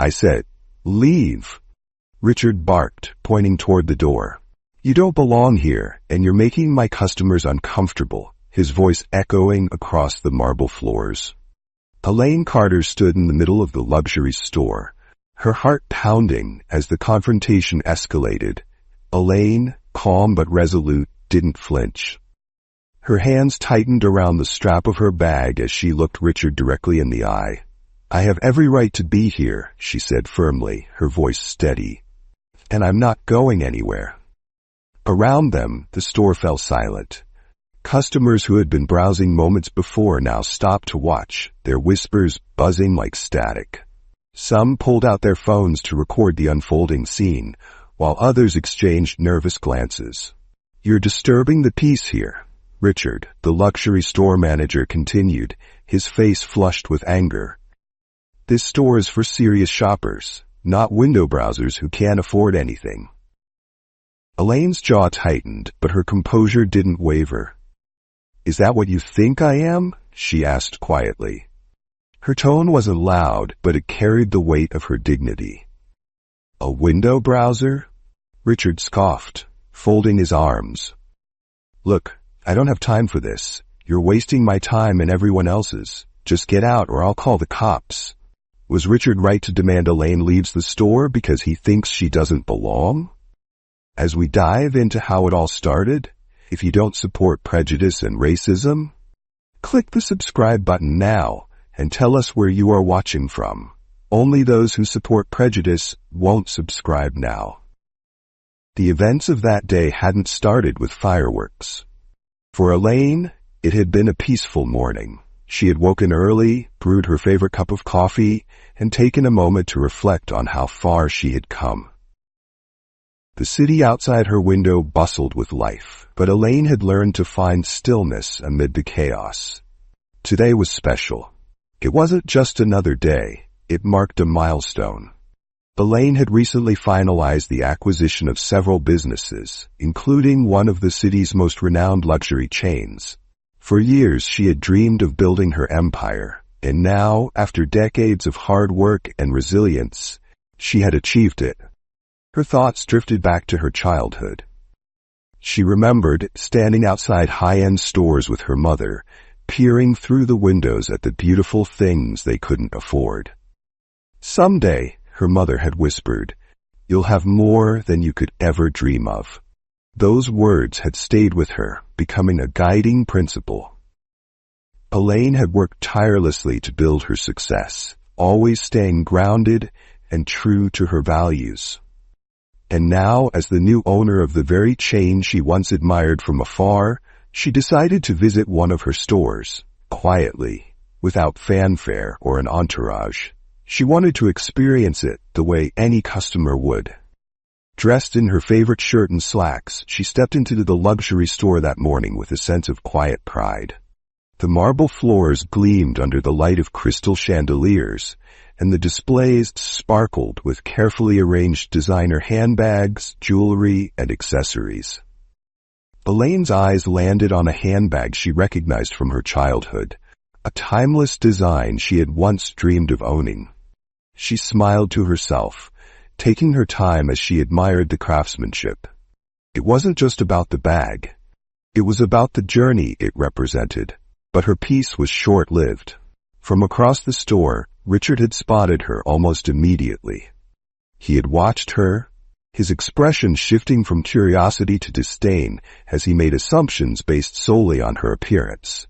I said. Leave. Richard barked, pointing toward the door. You don't belong here, and you're making my customers uncomfortable, his voice echoing across the marble floors. Elaine Carter stood in the middle of the luxury store, her heart pounding as the confrontation escalated. Elaine, calm but resolute, didn't flinch. Her hands tightened around the strap of her bag as she looked Richard directly in the eye. I have every right to be here, she said firmly, her voice steady. And I'm not going anywhere. Around them, the store fell silent. Customers who had been browsing moments before now stopped to watch, their whispers buzzing like static. Some pulled out their phones to record the unfolding scene, while others exchanged nervous glances. You're disturbing the peace here, Richard, the luxury store manager continued, his face flushed with anger. This store is for serious shoppers, not window browsers who can't afford anything. Elaine's jaw tightened, but her composure didn't waver. Is that what you think I am? She asked quietly. Her tone wasn't loud, but it carried the weight of her dignity. A window browser? Richard scoffed, folding his arms. Look, I don't have time for this. You're wasting my time and everyone else's. Just get out or I'll call the cops. Was Richard right to demand Elaine leaves the store because he thinks she doesn't belong? As we dive into how it all started, if you don't support prejudice and racism, click the subscribe button now and tell us where you are watching from. Only those who support prejudice won't subscribe now. The events of that day hadn't started with fireworks. For Elaine, it had been a peaceful morning. She had woken early, brewed her favorite cup of coffee, and taken a moment to reflect on how far she had come. The city outside her window bustled with life, but Elaine had learned to find stillness amid the chaos. Today was special. It wasn't just another day, it marked a milestone. Elaine had recently finalized the acquisition of several businesses, including one of the city's most renowned luxury chains. For years she had dreamed of building her empire, and now, after decades of hard work and resilience, she had achieved it. Her thoughts drifted back to her childhood. She remembered standing outside high-end stores with her mother, peering through the windows at the beautiful things they couldn't afford. Someday, her mother had whispered, you'll have more than you could ever dream of. Those words had stayed with her, becoming a guiding principle. Elaine had worked tirelessly to build her success, always staying grounded and true to her values. And now, as the new owner of the very chain she once admired from afar, she decided to visit one of her stores, quietly, without fanfare or an entourage. She wanted to experience it the way any customer would. Dressed in her favorite shirt and slacks, she stepped into the luxury store that morning with a sense of quiet pride. The marble floors gleamed under the light of crystal chandeliers, and the displays sparkled with carefully arranged designer handbags, jewelry, and accessories. Elaine's eyes landed on a handbag she recognized from her childhood, a timeless design she had once dreamed of owning. She smiled to herself, taking her time as she admired the craftsmanship. It wasn't just about the bag. It was about the journey it represented. But her peace was short-lived. From across the store, Richard had spotted her almost immediately. He had watched her, his expression shifting from curiosity to disdain as he made assumptions based solely on her appearance.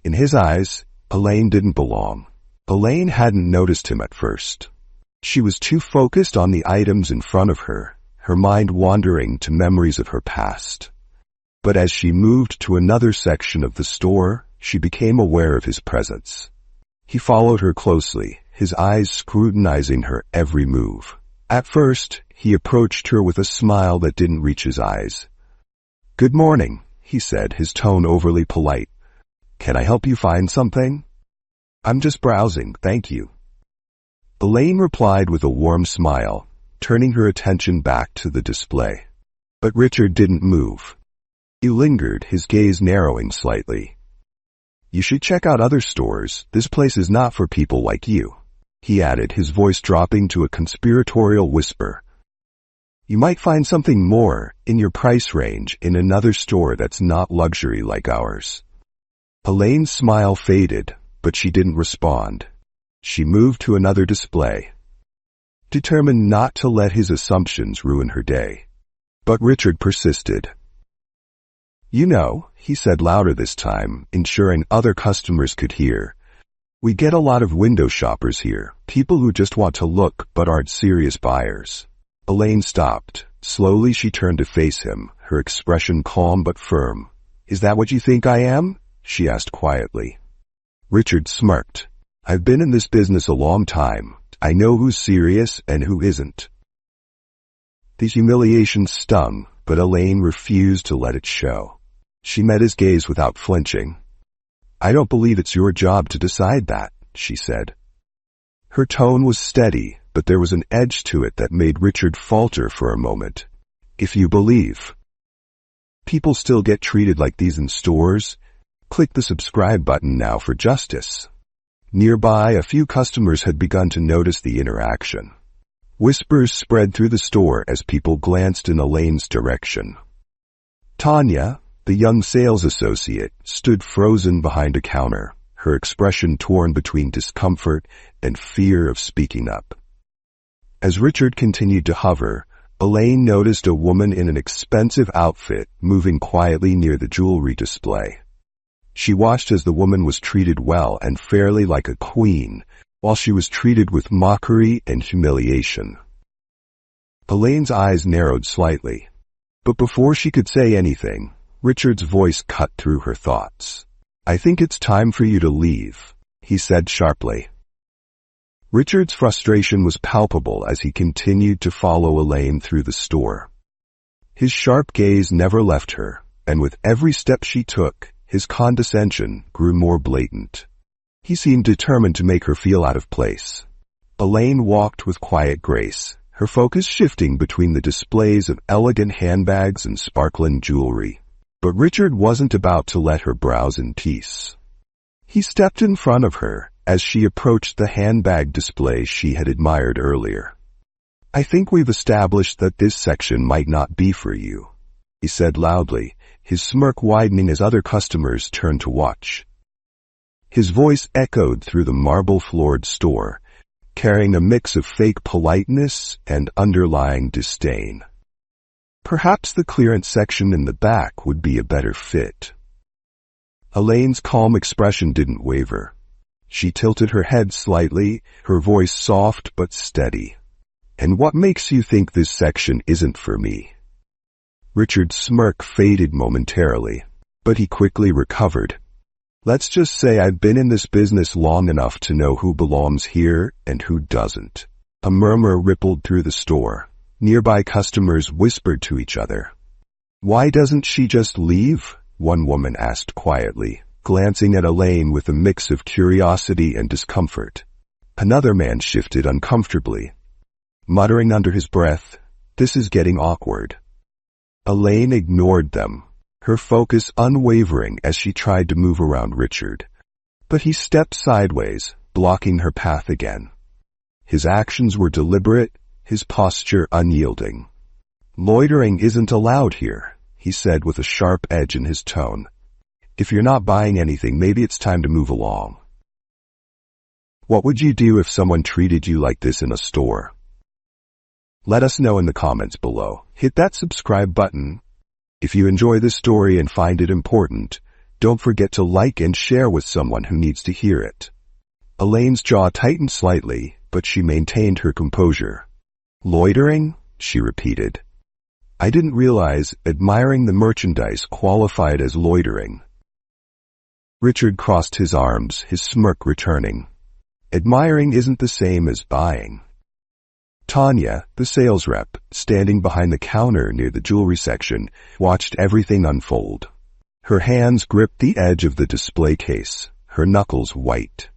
In his eyes, Elaine didn't belong. Elaine hadn't noticed him at first. She was too focused on the items in front of her, her mind wandering to memories of her past. But as she moved to another section of the store, she became aware of his presence. He followed her closely, his eyes scrutinizing her every move. At first, he approached her with a smile that didn't reach his eyes. "Good morning," he said, his tone overly polite. "Can I help you find something?" "I'm just browsing, thank you." Elaine replied with a warm smile, turning her attention back to the display. But Richard didn't move. He lingered, his gaze narrowing slightly. "You should check out other stores. This place is not for people like you." he added, his voice dropping to a conspiratorial whisper. You might find something more in your price range in another store that's not luxury like ours. Elaine's smile faded, but she didn't respond. She moved to another display, determined not to let his assumptions ruin her day. But Richard persisted. You know, he said louder this time, ensuring other customers could hear. We get a lot of window shoppers here, people who just want to look but aren't serious buyers. Elaine stopped. Slowly she turned to face him, her expression calm but firm. Is that what you think I am? She asked quietly. Richard smirked. I've been in this business a long time. I know who's serious and who isn't. The humiliation stung, but Elaine refused to let it show. She met his gaze without flinching. I don't believe it's your job to decide that, she said. Her tone was steady, but there was an edge to it that made Richard falter for a moment. If you believe people still get treated like these in stores, click the subscribe button now for justice. Nearby, a few customers had begun to notice the interaction. Whispers spread through the store as people glanced in Elaine's direction. Tanya, the young sales associate, stood frozen behind a counter, her expression torn between discomfort and fear of speaking up. As Richard continued to hover, Elaine noticed a woman in an expensive outfit moving quietly near the jewelry display. She watched as the woman was treated well and fairly like a queen, while she was treated with mockery and humiliation. Elaine's eyes narrowed slightly, but before she could say anything, Richard's voice cut through her thoughts. I think it's time for you to leave, he said sharply. Richard's frustration was palpable as he continued to follow Elaine through the store. His sharp gaze never left her, and with every step she took, his condescension grew more blatant. He seemed determined to make her feel out of place. Elaine walked with quiet grace, her focus shifting between the displays of elegant handbags and sparkling jewelry. But Richard wasn't about to let her browse in peace. He stepped in front of her as she approached the handbag display she had admired earlier. I think we've established that this section might not be for you, he said loudly, his smirk widening as other customers turned to watch. His voice echoed through the marble-floored store, carrying a mix of fake politeness and underlying disdain. Perhaps the clearance section in the back would be a better fit. Elaine's calm expression didn't waver. She tilted her head slightly, her voice soft but steady. And what makes you think this section isn't for me? Richard's smirk faded momentarily, but he quickly recovered. Let's just say I've been in this business long enough to know who belongs here and who doesn't. A murmur rippled through the store. Nearby customers whispered to each other. Why doesn't she just leave? One woman asked quietly, glancing at Elaine with a mix of curiosity and discomfort. Another man shifted uncomfortably, muttering under his breath, "This is getting awkward." Elaine ignored them, her focus unwavering as she tried to move around Richard. But he stepped sideways, blocking her path again. His actions were deliberate, his posture unyielding. Loitering isn't allowed here, he said with a sharp edge in his tone. If you're not buying anything, maybe it's time to move along. What would you do if someone treated you like this in a store? Let us know in the comments below. Hit that subscribe button. If you enjoy this story and find it important, don't forget to like and share with someone who needs to hear it. Elaine's jaw tightened slightly, but she maintained her composure. Loitering? She repeated. I didn't realize admiring the merchandise qualified as loitering. Richard crossed his arms, his smirk returning. Admiring isn't the same as buying. Tanya, the sales rep, standing behind the counter near the jewelry section, watched everything unfold. Her hands gripped the edge of the display case, her knuckles white.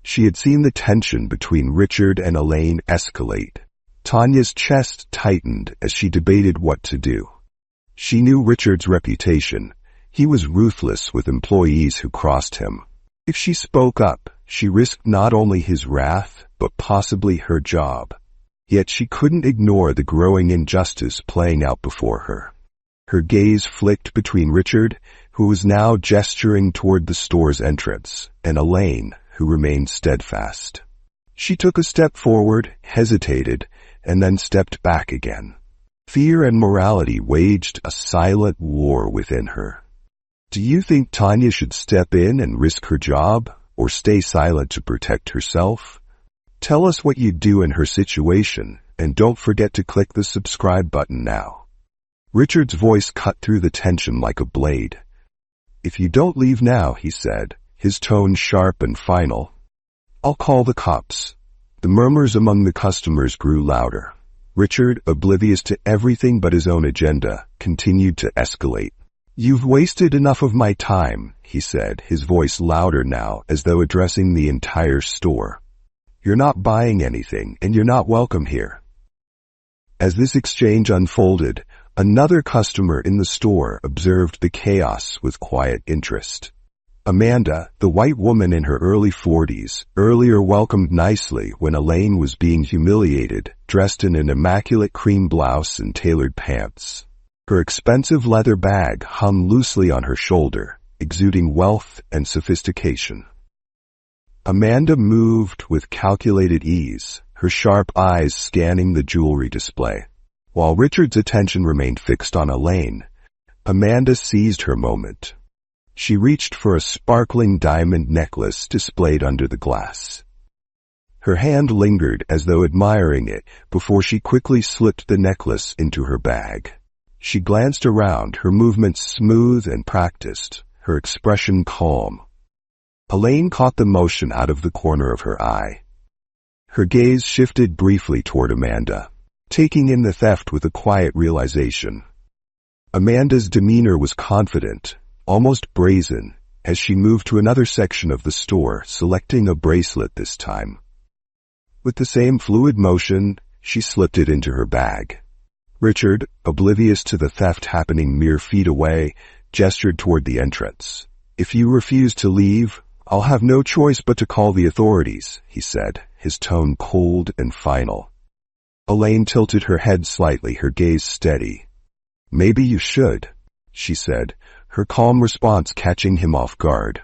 She had seen the tension between Richard and Elaine escalate. Tanya's chest tightened as she debated what to do. She knew Richard's reputation. He was ruthless with employees who crossed him. If she spoke up, she risked not only his wrath, but possibly her job. Yet she couldn't ignore the growing injustice playing out before her. Her gaze flicked between Richard, who was now gesturing toward the store's entrance, and Elaine, who remained steadfast. She took a step forward, hesitated, and then stepped back again. Fear and morality waged a silent war within her. Do you think Tanya should step in and risk her job, or stay silent to protect herself? Tell us what you'd do in her situation, and don't forget to click the subscribe button now. Richard's voice cut through the tension like a blade. If you don't leave now, he said, his tone sharp and final, I'll call the cops. The murmurs among the customers grew louder. Richard, oblivious to everything but his own agenda, continued to escalate. You've wasted enough of my time, he said, his voice louder now as though addressing the entire store. You're not buying anything, and you're not welcome here. As this exchange unfolded, another customer in the store observed the chaos with quiet interest. Amanda, the white woman in her early 40s, earlier welcomed nicely when Elaine was being humiliated, dressed in an immaculate cream blouse and tailored pants. Her expensive leather bag hung loosely on her shoulder, exuding wealth and sophistication. Amanda moved with calculated ease, her sharp eyes scanning the jewelry display. While Richard's attention remained fixed on Elaine, Amanda seized her moment. She reached for a sparkling diamond necklace displayed under the glass. Her hand lingered as though admiring it before she quickly slipped the necklace into her bag. She glanced around, her movements smooth and practiced, her expression calm. Elaine caught the motion out of the corner of her eye. Her gaze shifted briefly toward Amanda, taking in the theft with a quiet realization. Amanda's demeanor was confident, almost brazen, as she moved to another section of the store, selecting a bracelet this time. With the same fluid motion, she slipped it into her bag. Richard, oblivious to the theft happening mere feet away, gestured toward the entrance. If you refuse to leave, I'll have no choice but to call the authorities, he said, his tone cold and final. Elaine tilted her head slightly, her gaze steady. Maybe you should, she said, her calm response catching him off guard.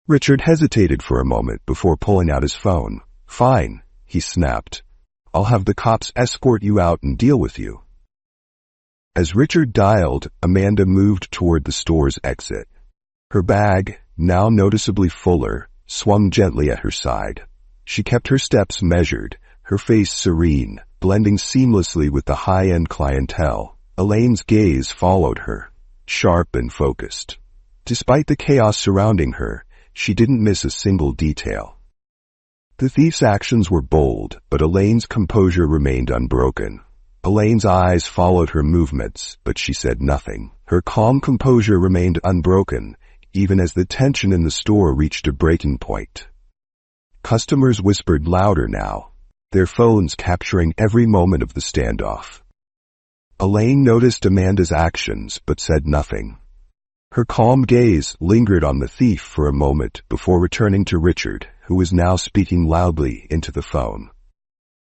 Richard hesitated for a moment before pulling out his phone. Fine, he snapped. I'll have the cops escort you out and deal with you. As Richard dialed, Amanda moved toward the store's exit. Her bag, now noticeably fuller, swung gently at her side. She kept her steps measured, her face serene, blending seamlessly with the high-end clientele. Elaine's gaze followed her, sharp and focused. Despite the chaos surrounding her, she didn't miss a single detail. The thief's actions were bold, but Elaine's composure remained unbroken. Elaine's eyes followed her movements, but she said nothing. Her calm composure remained unbroken, even as the tension in the store reached a breaking point. Customers whispered louder now, their phones capturing every moment of the standoff. Elaine noticed Amanda's actions, but said nothing. Her calm gaze lingered on the thief for a moment before returning to Richard, who was now speaking loudly into the phone.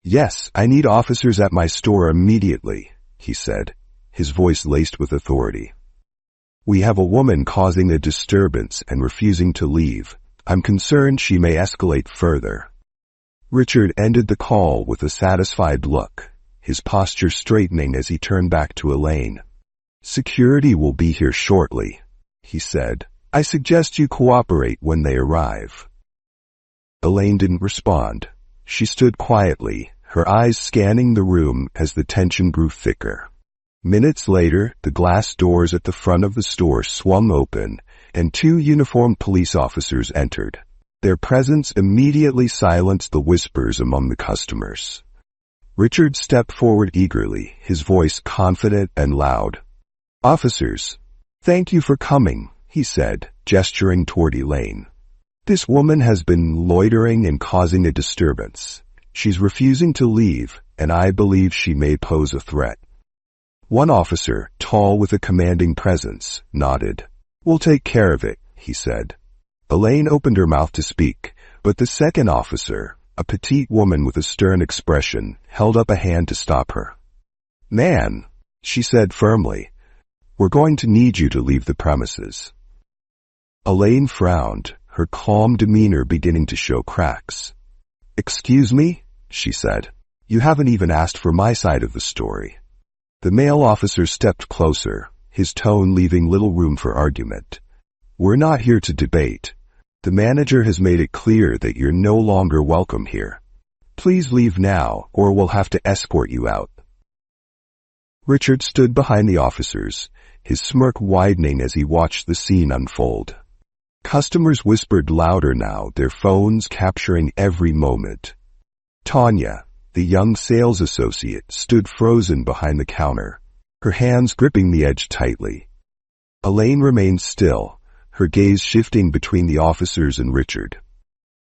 Yes, I need officers at my store immediately, he said, his voice laced with authority. We have a woman causing a disturbance and refusing to leave. I'm concerned she may escalate further. Richard ended the call with a satisfied look, his posture straightening as he turned back to Elaine. Security will be here shortly, he said. I suggest you cooperate when they arrive. Elaine didn't respond. She stood quietly, her eyes scanning the room as the tension grew thicker. Minutes later, the glass doors at the front of the store swung open, and 2 uniformed police officers entered. Their presence immediately silenced the whispers among the customers. Richard stepped forward eagerly, his voice confident and loud. Officers, thank you for coming, he said, gesturing toward Elaine. This woman has been loitering and causing a disturbance. She's refusing to leave, and I believe she may pose a threat. One officer, tall with a commanding presence, nodded. We'll take care of it, he said. Elaine opened her mouth to speak, but the second officer, a petite woman with a stern expression, held up a hand to stop her. "Man," she said firmly, "we're going to need you to leave the premises." Elaine frowned, her calm demeanor beginning to show cracks. "Excuse me?" she said. "You haven't even asked for my side of the story." The male officer stepped closer, his tone leaving little room for argument. "We're not here to debate. The manager has made it clear that you're no longer welcome here. Please leave now, or we'll have to escort you out." Richard stood behind the officers, his smirk widening as he watched the scene unfold. Customers whispered louder now, their phones capturing every moment. Tanya, the young sales associate, stood frozen behind the counter, her hands gripping the edge tightly. Elaine remained still, her gaze shifting between the officers and Richard.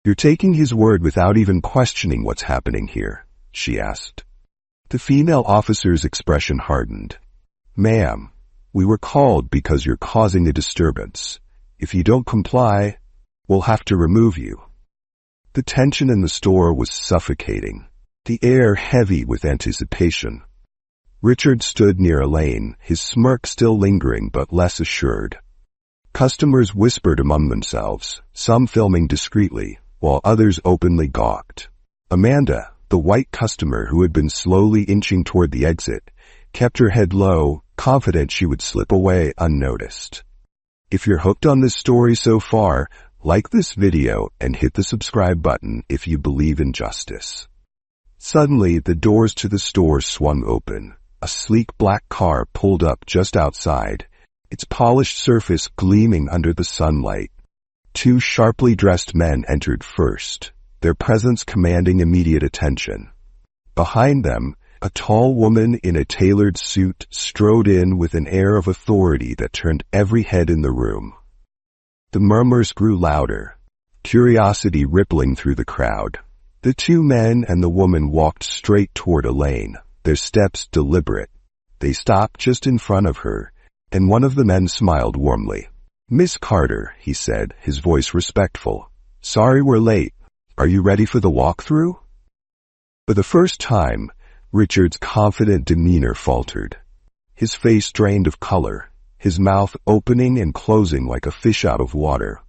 "You're taking his word without even questioning what's happening here?" she asked. The female officer's expression hardened. "Ma'am, we were called because you're causing a disturbance. If you don't comply, we'll have to remove you." The tension in the store was suffocating, the air heavy with anticipation. Richard stood near Elaine, his smirk still lingering but less assured. Customers whispered among themselves, some filming discreetly, while others openly gawked. Amanda, the white customer who had been slowly inching toward the exit, kept her head low, confident she would slip away unnoticed. If you're hooked on this story so far, like this video and hit the subscribe button if you believe in justice. Suddenly, the doors to the store swung open. A sleek black car pulled up just outside, its polished surface gleaming under the sunlight. Two sharply dressed men entered first, their presence commanding immediate attention. Behind them, a tall woman in a tailored suit strode in with an air of authority that turned every head in the room. The murmurs grew louder, curiosity rippling through the crowd. The two men and the woman walked straight toward Elaine, their steps deliberate. They stopped just in front of her, and one of the men smiled warmly. "Miss Carter," he said, his voice respectful. "Sorry we're late. Are you ready for the walkthrough?" For the first time, Richard's confident demeanor faltered. His face drained of color, his mouth opening and closing like a fish out of water.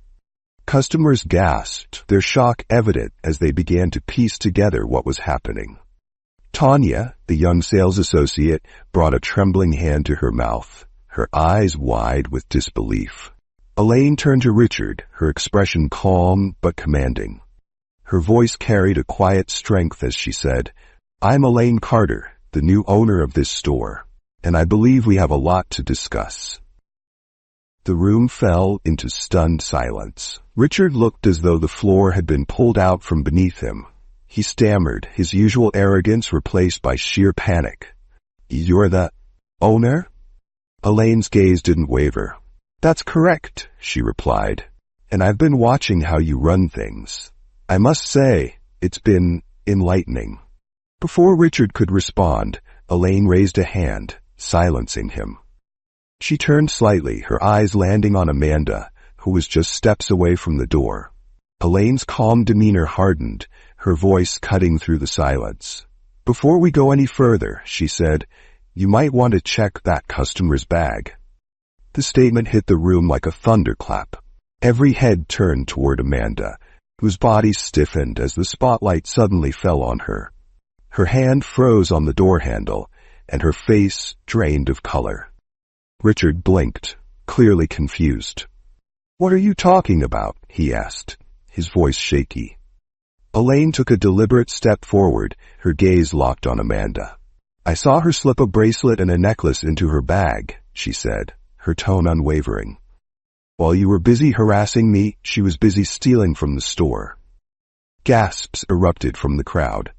Customers gasped, their shock evident as they began to piece together what was happening. Tanya, the young sales associate, brought a trembling hand to her mouth, her eyes wide with disbelief. Elaine turned to Richard, her expression calm but commanding. Her voice carried a quiet strength as she said, "I'm Elaine Carter, the new owner of this store, and I believe we have a lot to discuss." The room fell into stunned silence. Richard looked as though the floor had been pulled out from beneath him. He stammered, his usual arrogance replaced by sheer panic. "You're the owner?" Elaine's gaze didn't waver. "That's correct," she replied, "and I've been watching how you run things. I must say, it's been enlightening." Before Richard could respond, Elaine raised a hand, silencing him. She turned slightly, her eyes landing on Amanda, who was just steps away from the door. Elaine's calm demeanor hardened, her voice cutting through the silence. "Before we go any further," she said, "you might want to check that customer's bag." The statement hit the room like a thunderclap. Every head turned toward Amanda, whose body stiffened as the spotlight suddenly fell on her. Her hand froze on the door handle, and her face drained of color. Richard blinked, clearly confused. "What are you talking about?" he asked, his voice shaky. Elaine took a deliberate step forward, her gaze locked on Amanda. "I saw her slip a bracelet and a necklace into her bag," she said, her tone unwavering. "While you were busy harassing me, she was busy stealing from the store." Gasps erupted from the crowd.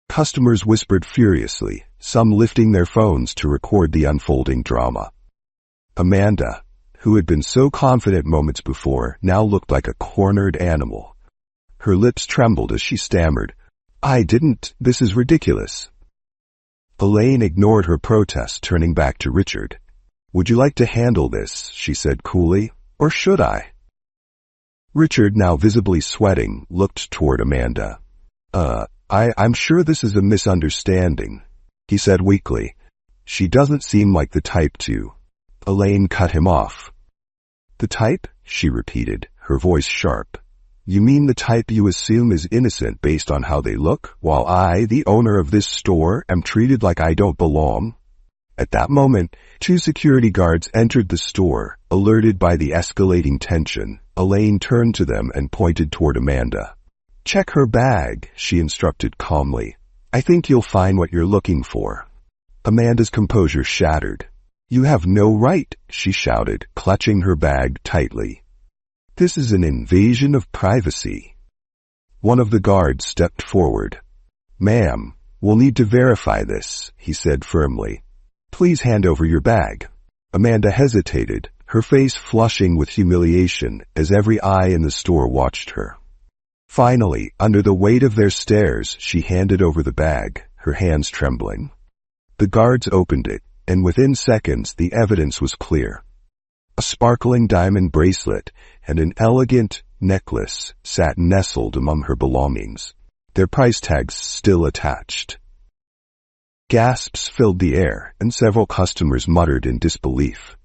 Customers whispered furiously, some lifting their phones to record the unfolding drama. Amanda, who had been so confident moments before, now looked like a cornered animal. Her lips trembled as she stammered, "I didn't, this is ridiculous." Elaine ignored her protest, turning back to Richard. "Would you like to handle this?" she said coolly, "or should I?" Richard, now visibly sweating, looked toward Amanda. I'm sure this is a misunderstanding, he said weakly. She doesn't seem like the type to. Elaine cut him off. The type? She repeated, her voice sharp. You mean the type you assume is innocent based on how they look, while I, the owner of this store, am treated like I don't belong? At that moment, 2 security guards entered the store, alerted by the escalating tension. Elaine turned to them and pointed toward Amanda. Check her bag, she instructed calmly. I think you'll find what you're looking for. Amanda's composure shattered. You have no right, she shouted, clutching her bag tightly. This is an invasion of privacy. One of the guards stepped forward. Ma'am, we'll need to verify this, he said firmly. Please hand over your bag. Amanda hesitated, her face flushing with humiliation as every eye in the store watched her. Finally, under the weight of their stares, she handed over the bag, her hands trembling. The guards opened it, and within seconds the evidence was clear. A sparkling diamond bracelet and an elegant necklace sat nestled among her belongings, their price tags still attached. Gasps filled the air, and several customers muttered in disbelief.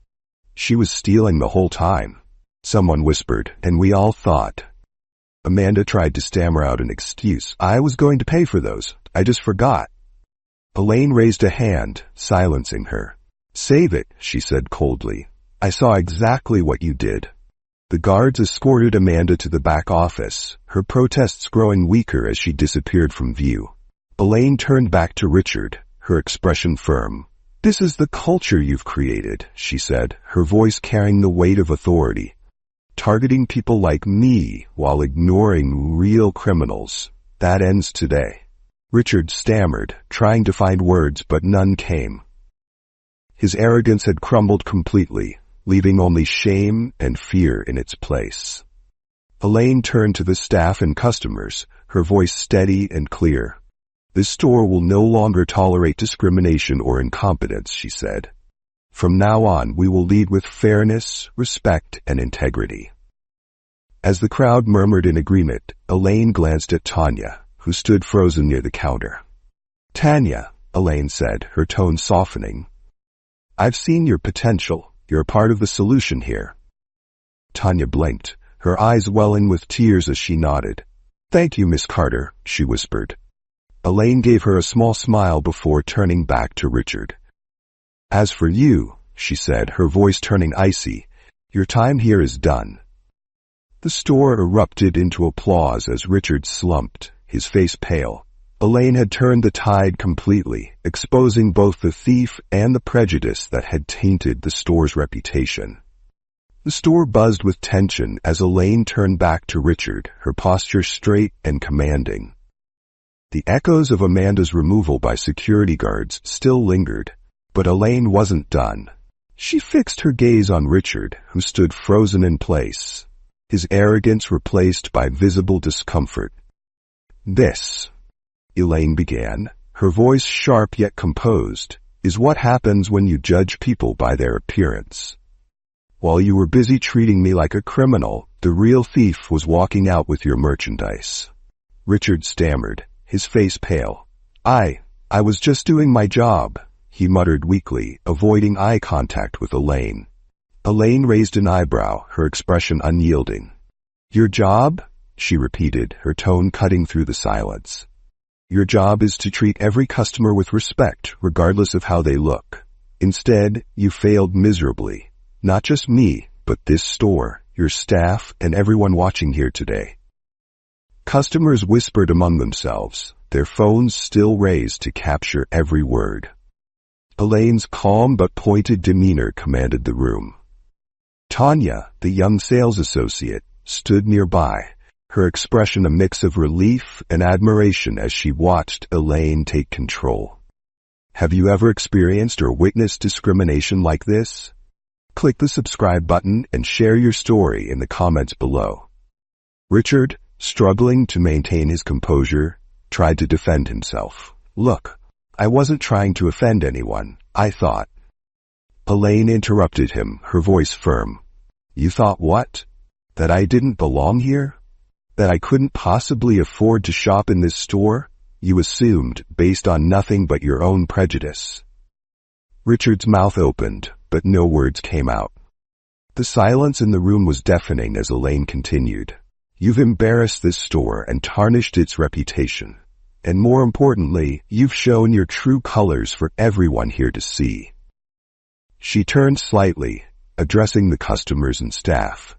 She was stealing the whole time, someone whispered, and we all thought. Amanda tried to stammer out an excuse. I was going to pay for those. I just forgot. Elaine raised a hand, silencing her. Save it, she said coldly. I saw exactly what you did. The guards escorted Amanda to the back office, her protests growing weaker as she disappeared from view. Elaine turned back to Richard, her expression firm. This is the culture you've created, she said, her voice carrying the weight of authority. Targeting people like me while ignoring real criminals. That ends today. Richard stammered, trying to find words, but none came. His arrogance had crumbled completely, leaving only shame and fear in its place. Elaine turned to the staff and customers, her voice steady and clear. This store will no longer tolerate discrimination or incompetence, she said. From now on, we will lead with fairness, respect, and integrity. As the crowd murmured in agreement, Elaine glanced at Tanya, who stood frozen near the counter. Tanya, Elaine said, her tone softening. I've seen your potential. You're a part of the solution here. Tanya blinked, her eyes welling with tears as she nodded. Thank you, Miss Carter, she whispered. Elaine gave her a small smile before turning back to Richard. As for you, she said, her voice turning icy, your time here is done. The store erupted into applause as Richard slumped, his face pale. Elaine had turned the tide completely, exposing both the thief and the prejudice that had tainted the store's reputation. The store buzzed with tension as Elaine turned back to Richard, her posture straight and commanding. The echoes of Amanda's removal by security guards still lingered, but Elaine wasn't done. She fixed her gaze on Richard, who stood frozen in place, his arrogance replaced by visible discomfort. This, Elaine began, her voice sharp yet composed, is what happens when you judge people by their appearance. While you were busy treating me like a criminal, the real thief was walking out with your merchandise. Richard stammered, his face pale. I was just doing my job, he muttered weakly, avoiding eye contact with Elaine. Elaine raised an eyebrow, her expression unyielding. Your job? She repeated, her tone cutting through the silence. Your job is to treat every customer with respect, regardless of how they look. Instead, you failed miserably. Not just me, but this store, your staff, and everyone watching here today. Customers whispered among themselves, their phones still raised to capture every word. Elaine's calm but pointed demeanor commanded the room. Tanya, the young sales associate, stood nearby, her expression a mix of relief and admiration as she watched Elaine take control. Have you ever experienced or witnessed discrimination like this? Click the subscribe button and share your story in the comments below. Richard, struggling to maintain his composure, tried to defend himself. Look, I wasn't trying to offend anyone, I thought. Elaine interrupted him, her voice firm. You thought what? That I didn't belong here? That I couldn't possibly afford to shop in this store? You assumed, based on nothing but your own prejudice. Richard's mouth opened, but no words came out. The silence in the room was deafening as Elaine continued. You've embarrassed this store and tarnished its reputation. And more importantly, you've shown your true colors for everyone here to see. She turned slightly, addressing the customers and staff.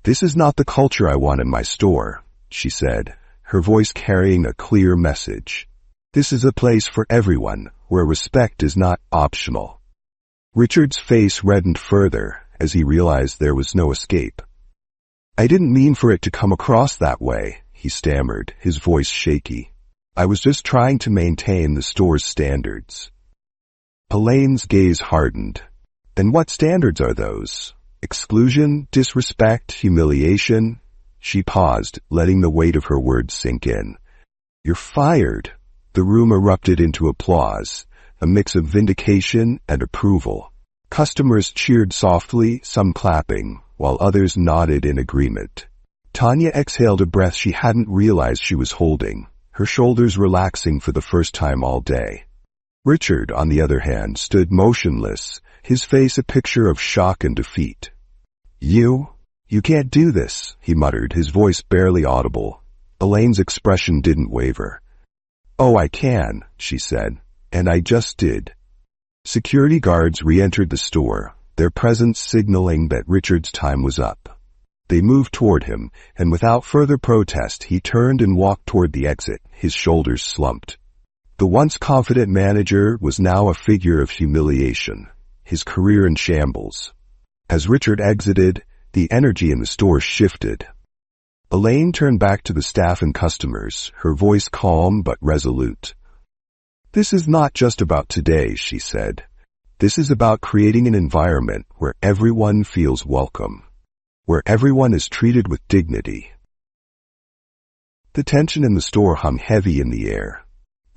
This is not the culture I want in my store, she said, her voice carrying a clear message. This is a place for everyone, where respect is not optional. Richard's face reddened further as he realized there was no escape. I didn't mean for it to come across that way, he stammered, his voice shaky. I was just trying to maintain the store's standards. Elaine's gaze hardened. Then what standards are those? Exclusion, disrespect, humiliation? She paused, letting the weight of her words sink in. You're fired. The room erupted into applause, a mix of vindication and approval. Customers cheered softly, some clapping, while others nodded in agreement. Tanya exhaled a breath she hadn't realized she was holding, her shoulders relaxing for the first time all day. Richard, on the other hand, stood motionless, his face a picture of shock and defeat. You can't do this, he muttered, his voice barely audible. Elaine's expression didn't waver. Oh, I can, she said, and I just did. Security guards re-entered the store, their presence signaling that Richard's time was up. They moved toward him, and without further protest he turned and walked toward the exit, his shoulders slumped. The once confident manager was now a figure of humiliation, his career in shambles. As Richard exited, the energy in the store shifted. Elaine turned back to the staff and customers, her voice calm but resolute. This is not just about today, she said. This is about creating an environment where everyone feels welcome, where everyone is treated with dignity. The tension in the store hung heavy in the air.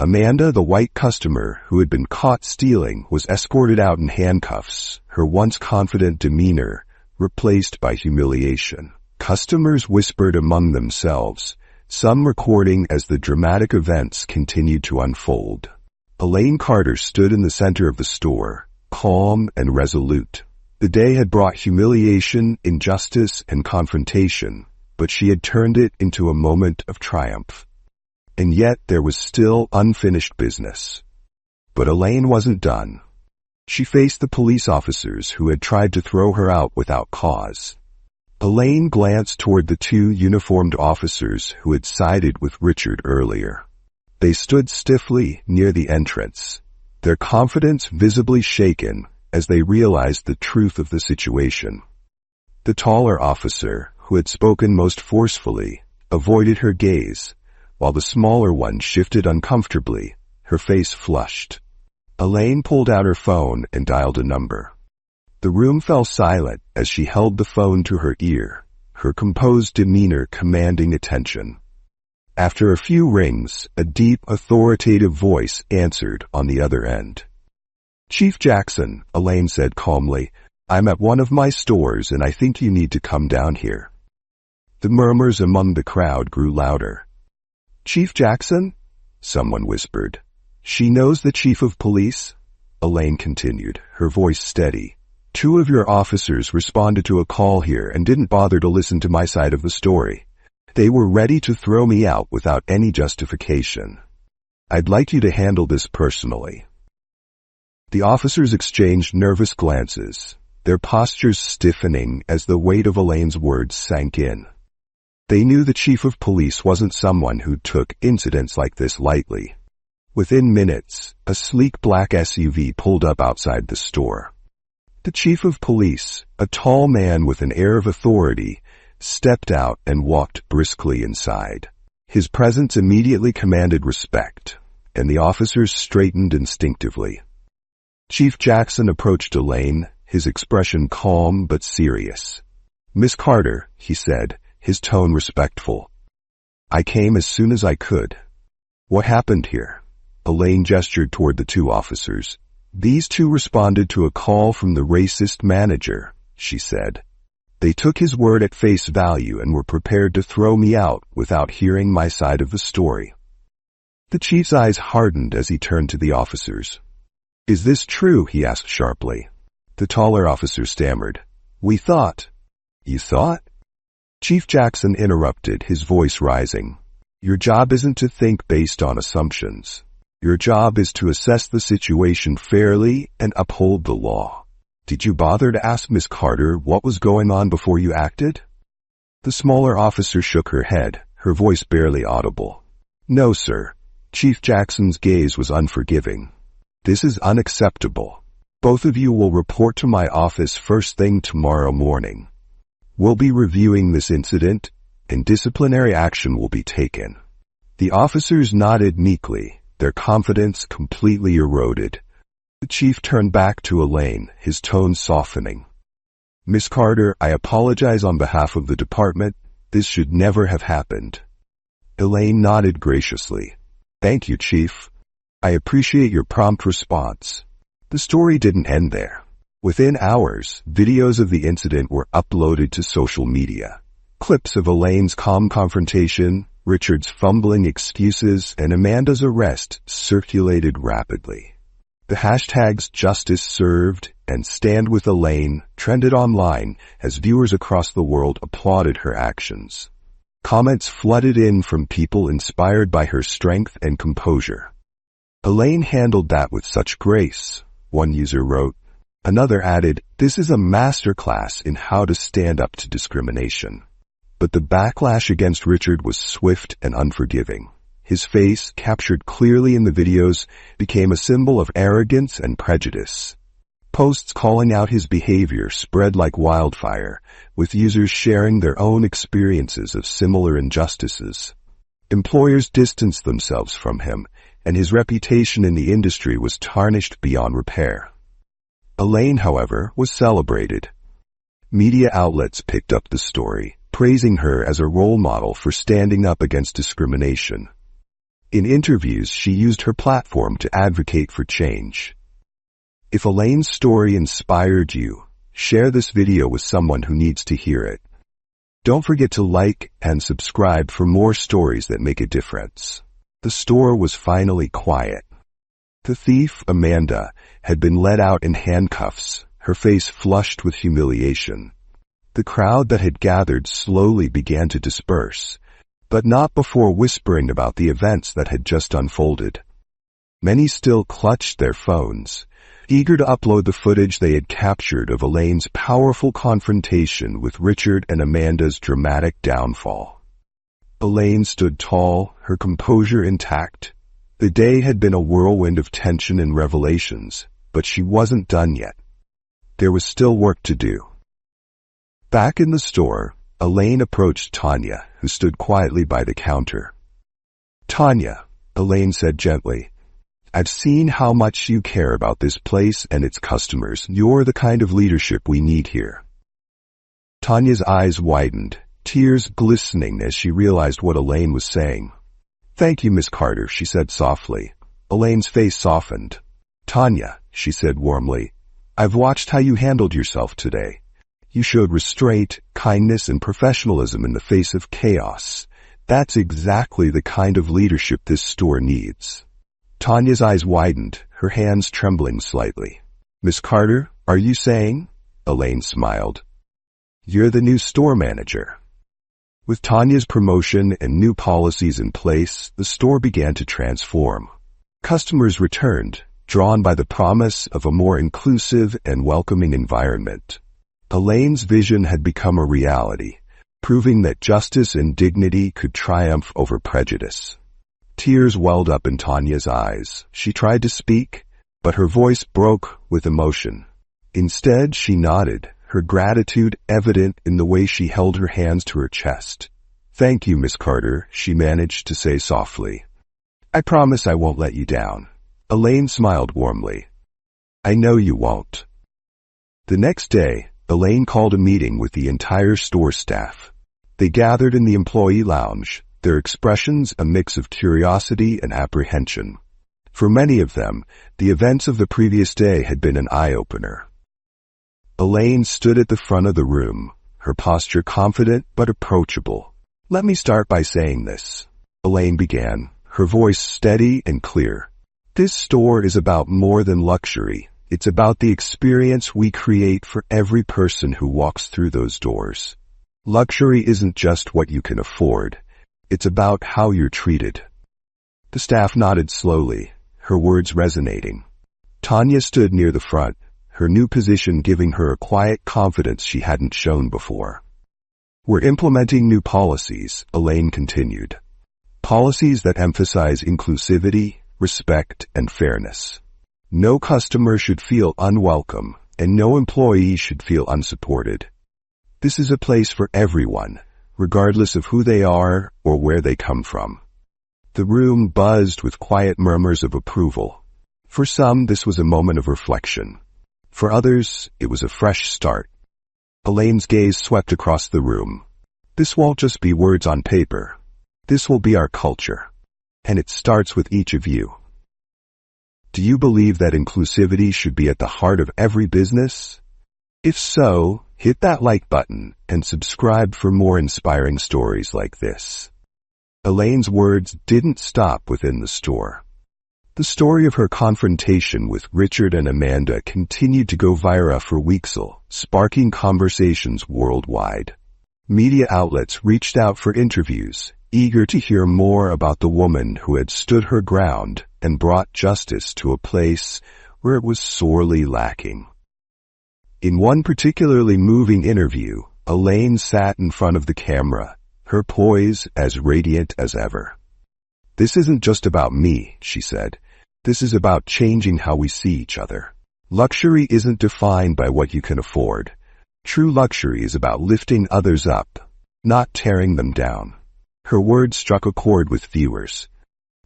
Amanda, the white customer who had been caught stealing, was escorted out in handcuffs, her once confident demeanor replaced by humiliation. Customers whispered among themselves, some recording as the dramatic events continued to unfold. Elaine Carter stood in the center of the store, calm and resolute. The day had brought humiliation, injustice, and confrontation, but she had turned it into a moment of triumph. And yet there was still unfinished business. But Elaine wasn't done. She faced the police officers who had tried to throw her out without cause. Elaine glanced toward the two uniformed officers who had sided with Richard earlier. They stood stiffly near the entrance, their confidence visibly shaken as they realized the truth of the situation. The taller officer, who had spoken most forcefully, avoided her gaze, while the smaller one shifted uncomfortably, her face flushed. Elaine pulled out her phone and dialed a number. The room fell silent as she held the phone to her ear, her composed demeanor commanding attention. After a few rings, a deep, authoritative voice answered on the other end. Chief Jackson, Elaine said calmly, I'm at one of my stores and I think you need to come down here. The murmurs among the crowd grew louder. Chief Jackson? Someone whispered. She knows the chief of police? Elaine continued, her voice steady. 2 of your officers responded to a call here and didn't bother to listen to my side of the story. They were ready to throw me out without any justification. I'd like you to handle this personally. The officers exchanged nervous glances, their postures stiffening as the weight of Elaine's words sank in. They knew the chief of police wasn't someone who took incidents like this lightly. Within minutes, a sleek black SUV pulled up outside the store. The chief of police, a tall man with an air of authority, stepped out and walked briskly inside. His presence immediately commanded respect, and the officers straightened instinctively. Chief Jackson approached Elaine, his expression calm but serious. Miss Carter, he said, his tone respectful. I came as soon as I could. What happened here? Elaine gestured toward the 2 officers. These 2 responded to a call from the racist manager, she said. They took his word at face value and were prepared to throw me out without hearing my side of the story. The chief's eyes hardened as he turned to the officers. "Is this true?" he asked sharply. The taller officer stammered. "We thought." "You thought?" Chief Jackson interrupted, his voice rising. "Your job isn't to think based on assumptions. Your job is to assess the situation fairly and uphold the law. Did you bother to ask Miss Carter what was going on before you acted?" The smaller officer shook her head, her voice barely audible. "No, sir." Chief Jackson's gaze was unforgiving. "This is unacceptable. Both of you will report to my office first thing tomorrow morning. We'll be reviewing this incident, and disciplinary action will be taken." The officers nodded meekly, their confidence completely eroded. The chief turned back to Elaine, his tone softening. "Miss Carter, I apologize on behalf of the department. This should never have happened." Elaine nodded graciously. "Thank you, Chief. I appreciate your prompt response." The story didn't end there. Within hours, videos of the incident were uploaded to social media. Clips of Elaine's calm confrontation, Richard's fumbling excuses, and Amanda's arrest circulated rapidly. The hashtags Justice Served and Stand with Elaine trended online as viewers across the world applauded her actions. Comments flooded in from people inspired by her strength and composure. "Elaine handled that with such grace," one user wrote. Another added, "This is a masterclass in how to stand up to discrimination." But the backlash against Richard was swift and unforgiving. His face, captured clearly in the videos, became a symbol of arrogance and prejudice. Posts calling out his behavior spread like wildfire, with users sharing their own experiences of similar injustices. Employers distanced themselves from him, and his reputation in the industry was tarnished beyond repair. Elaine, however, was celebrated. Media outlets picked up the story, praising her as a role model for standing up against discrimination. In interviews, she used her platform to advocate for change. If Elaine's story inspired you, share this video with someone who needs to hear it. Don't forget to like and subscribe for more stories that make a difference. The store was finally quiet. The thief, Amanda, had been led out in handcuffs, her face flushed with humiliation. The crowd that had gathered slowly began to disperse, but not before whispering about the events that had just unfolded. Many still clutched their phones, eager to upload the footage they had captured of Elaine's powerful confrontation with Richard and Amanda's dramatic downfall. Elaine stood tall, her composure intact. The day had been a whirlwind of tension and revelations, but she wasn't done yet. There was still work to do. Back in the store, Elaine approached Tanya, who stood quietly by the counter. "Tanya," Elaine said gently, "I've seen how much you care about this place and its customers. You're the kind of leadership we need here." Tanya's eyes widened, tears glistening as she realized what Elaine was saying. "Thank you, Miss Carter," she said softly. Elaine's face softened. "Tanya," she said warmly, "I've watched how you handled yourself today. You showed restraint, kindness, and professionalism in the face of chaos. That's exactly the kind of leadership this store needs." Tanya's eyes widened, her hands trembling slightly. "Miss Carter, are you saying?" Elaine smiled. "You're the new store manager." With Tanya's promotion and new policies in place, the store began to transform. Customers returned, drawn by the promise of a more inclusive and welcoming environment. Elaine's vision had become a reality, proving that justice and dignity could triumph over prejudice. Tears welled up in Tanya's eyes. She tried to speak, but her voice broke with emotion. Instead, she nodded, her gratitude evident in the way she held her hands to her chest. "Thank you, Miss Carter," she managed to say softly. "I promise I won't let you down." Elaine smiled warmly. "I know you won't." The next day, Elaine called a meeting with the entire store staff. They gathered in the employee lounge, their expressions a mix of curiosity and apprehension. For many of them, the events of the previous day had been an eye-opener. Elaine stood at the front of the room, her posture confident but approachable. "Let me start by saying this," Elaine began, her voice steady and clear. "This store is about more than luxury. It's about the experience we create for every person who walks through those doors. Luxury isn't just what you can afford. It's about how you're treated." The staff nodded slowly, her words resonating. Tanya stood near the front, her new position giving her a quiet confidence she hadn't shown before. "We're implementing new policies," Elaine continued. "Policies that emphasize inclusivity, respect, and fairness. No customer should feel unwelcome, and no employee should feel unsupported. This is a place for everyone, regardless of who they are or where they come from." The room buzzed with quiet murmurs of approval. For some, this was a moment of reflection. For others, it was a fresh start. Elaine's gaze swept across the room. "This won't just be words on paper. This will be our culture. And it starts with each of you. Do you believe that inclusivity should be at the heart of every business? If so, hit that like button and subscribe for more inspiring stories like this." Elaine's words didn't stop within the store. The story of her confrontation with Richard and Amanda continued to go viral for weeks, sparking conversations worldwide. Media outlets reached out for interviews, eager to hear more about the woman who had stood her ground and brought justice to a place where it was sorely lacking. In one particularly moving interview, Elaine sat in front of the camera, her poise as radiant as ever. "This isn't just about me," she said. "This is about changing how we see each other. Luxury isn't defined by what you can afford. True luxury is about lifting others up, not tearing them down." Her words struck a chord with viewers.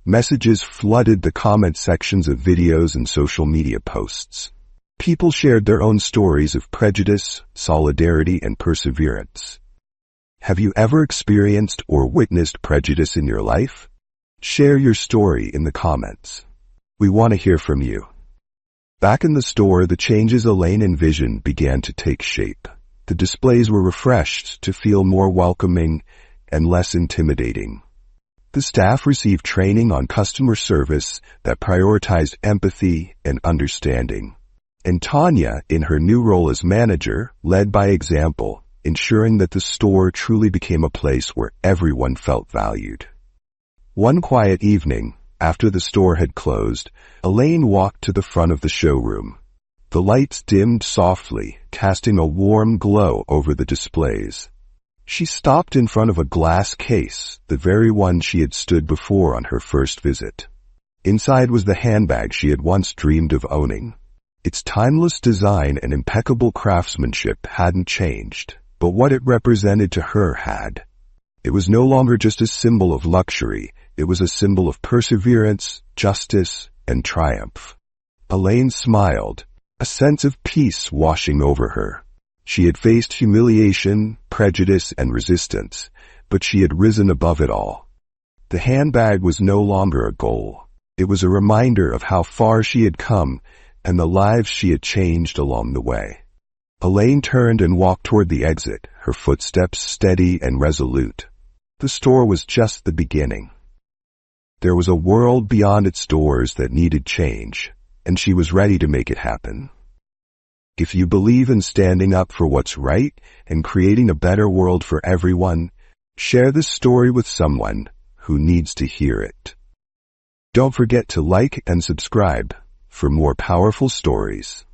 Messages flooded the comment sections of videos and social media posts. People shared their own stories of prejudice, solidarity, and perseverance. Have you ever experienced or witnessed prejudice in your life? Share your story in the comments. We want to hear from you. Back in the store, the changes Elaine envisioned began to take shape. The displays were refreshed to feel more welcoming and less intimidating. The staff received training on customer service that prioritized empathy and understanding. And Tanya, in her new role as manager, led by example, ensuring that the store truly became a place where everyone felt valued. One quiet evening, after the store had closed, Elaine walked to the front of the showroom. The lights dimmed softly, casting a warm glow over the displays. She stopped in front of a glass case, the very one she had stood before on her first visit. Inside was the handbag she had once dreamed of owning. Its timeless design and impeccable craftsmanship hadn't changed, but what it represented to her had. It was no longer just a symbol of luxury, it was a symbol of perseverance, justice, and triumph. Elaine smiled, a sense of peace washing over her. She had faced humiliation, prejudice, and resistance, but she had risen above it all. The handbag was no longer a goal. It was a reminder of how far she had come and the lives she had changed along the way. Elaine turned and walked toward the exit, her footsteps steady and resolute. The store was just the beginning. There was a world beyond its doors that needed change, and she was ready to make it happen. If you believe in standing up for what's right and creating a better world for everyone, share this story with someone who needs to hear it. Don't forget to like and subscribe for more powerful stories.